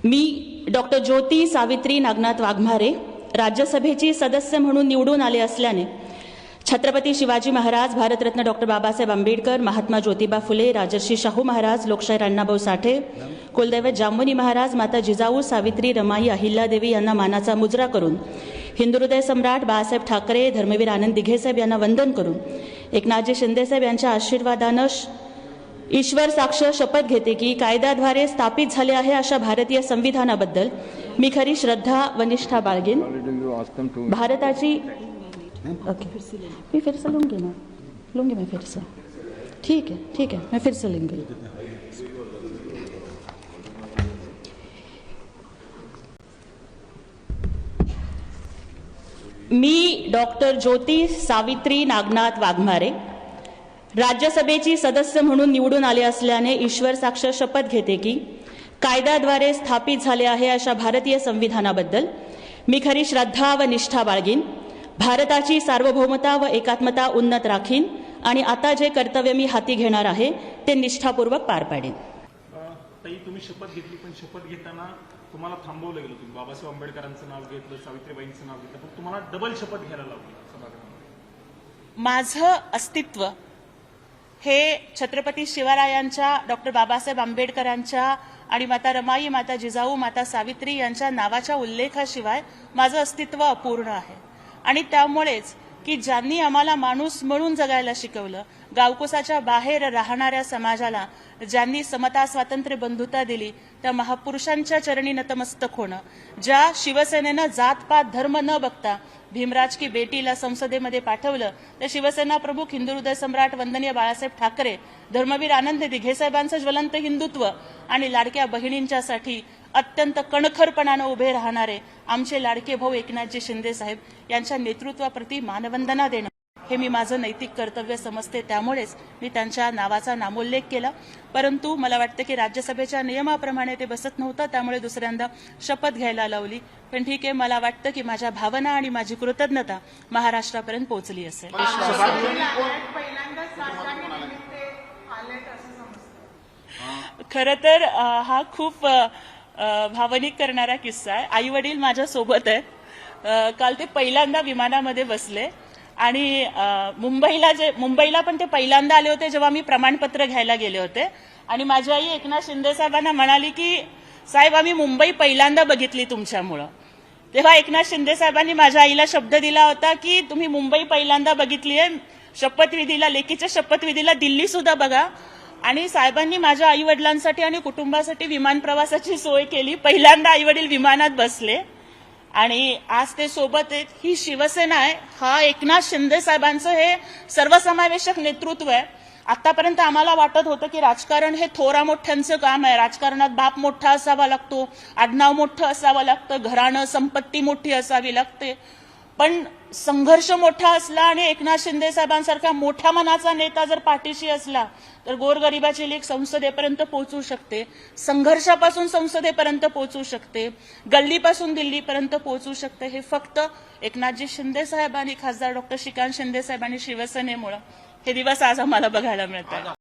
मी doctor ज्योती सावित्री नागनाथ वाघमारे राज्यसभेची सदस्य म्हणून निवडून आले असल्याने छत्रपती शिवाजी महाराज, भारतरत्न डॉक्टर बाबासाहेब आंबेडकर, महात्मा ज्योतिबा फुले, राजर्षी शाहू महाराज, लोकशाहीर अण्णाभाऊ साठे, कुलदैवत जांभुनी महाराज, माता जिजाऊ, सावित्री, रमाई, अहिल्यादेवी यांना मानाचा मुजरा करून, हिंदू हृदय सम्राट बाळासाहेब ठाकरे, धर्मवीर आनंद दिघेसाहेब यांना वंदन करून, एकनाथजी शिंदेसाहेब यांच्या आशीर्वादानं ईश्वर साक्ष शपथ घेते की कायद्याद्वारे स्थापित झाले आहे अशा भारतीय संविधानाबद्दल मी खरी श्रद्धा व निष्ठा बाळगेन. भारताची मैं फिर से लूंगी मैं फिर से. ठीक है मैं फिर से लूंगी. मी डॉक्टर ज्योती सावित्री नागनाथ वाघमारे राज्यसभेची सदस्य म्हणून निवडून आले असल्याने ईश्वर साक्ष शपथ घेते की कायद्याद्वारे स्थापित झाले आहे अशा भारतीय संविधानाबद्दल मी खरी श्रद्धा व निष्ठा बाळगीन. भारताची सार्वभौमता व एकात्मता उन्नत राखीन आणि आता जे कर्तव्य मी हाती घेणार आहे ते निष्ठापूर्वक पार पाडेन. ताई, तुम्ही शपथ घेतली, पण शपथ घेताना तुम्हाला थांबवलं गेलं. तुम्ही बाबासाहेब आंबेडकरांचं नाव घेतलं, सावित्रीबाईंचं नाव घेतलं, पण तुम्हाला डबल शपथ घ्यायला लावली सभागृहामध्ये. माझं अस्तित्व हे छत्रपती शिवरायांच्या, डॉक्टर बाबासाहेब आंबेडकरांच्या आणि माता रमाई, माता जिजाऊ, माता सावित्री यांच्या नावाच्या उल्लेखाशिवाय माझं अस्तित्व अपूर्ण आहे. आणि त्यामुळेच की ज्यांनी आम्हाला माणूस म्हणून जगायला शिकवलं, गावकुसाच्या बाहेर राहणाऱ्या समाजाला ज्यांनी समता, स्वातंत्र्य, बंधुता दिली, त्या महापुरुषांच्या चरणी नतमस्तक होणं, ज्या शिवसेनेनं जातपात धर्म न बघता भीमराज की बेटीला संसदेमध्ये पाठवलं, त्या शिवसेना प्रमुख, हिंदू हृदय सम्राट वंदनीय बाळासाहेब ठाकरे, धर्मवीर आनंद दिघेसाहेबांचं ज्वलंत हिंदुत्व आणि लाडक्या बहिणींच्यासाठी अत्यंत कणखरपणानं उभे राहणारे आमचे लाडके भाऊ एकनाथजी शिंदे साहेब यांच्या नेतृत्वाप्रती मानवंदना देणं हे मी माझं नैतिक कर्तव्य समजते. त्यामुळेच मी त्यांच्या नावाचा नामोल्लेख केला. परंतु मला वाटतं की राज्यसभेच्या नियमाप्रमाणे ते बसत नव्हतं, त्यामुळे दुसऱ्यांदा शपथ घ्यायला लावली. पण ठीक आहे, मला वाटतं की माझ्या भावना आणि माझी कृतज्ञता महाराष्ट्रापर्यंत पोहोचली असेल. खरं तर हा खूप भावनिक करणारा किस्सा आहे. आई वडील माझ्या सोबत आहेत. काल ते पहिल्यांदा विमानामध्ये बसले आणि मुंबईला पण ते पहिल्यांदा आले होते जेव्हा मी प्रमाणपत्र घ्यायला गेले होते. आणि माझी आई एकनाथ शिंदे साहेबांना म्हणाली की साहेब, आम्ही मुंबई पहिल्यांदा बघितली तुमच्यामुळं. तेव्हा एकनाथ शिंदे साहेबांनी माझ्या आईला शब्द दिला होता की तुम्ही मुंबई पहिल्यांदा बघितली आहे, शपथविधीला, लेखीच्या शपथविधीला दिल्ली सुद्धा बघा. आणि साहेबांनी माझ्या आई वडिलांसाठी आणि कुटुंबासाठी विमान प्रवासाची सोय केली. पहिल्यांदा आई वडील विमानात बसले आणि आज ते सोबत आहेत. ही शिवसेना आहे. हा एकनाथ शिंदे साहेबांचं हे सर्वसमावेशक नेतृत्व आहे. आतापर्यंत आम्हाला वाटत होतं की राजकारण हे थोरा मोठ्यांचं काम आहे. राजकारणात बाप मोठा असावा लागतो, आडनाव मोठं असावं लागतं, घराणं, संपत्ती मोठी असावी लागते. पण संघर्ष मोठा असला आणि एकनाथ शिंदे साहेबांसारखा मोठ्या मनाचा नेता जर पाठीशी असला तर गोरगरिबाची लेख संसदेपर्यंत पोहोचू शकते, संघर्षापासून संसदेपर्यंत पोहोचू शकते, गल्लीपासून दिल्लीपर्यंत पोहोचू शकते. हे फक्त एकनाथजी शिंदे साहेब आणि खासदार डॉक्टर श्रीकांत शिंदे साहेब आणि शिवसेनेमुळे हे दिवस आज आम्हाला बघायला मिळतात.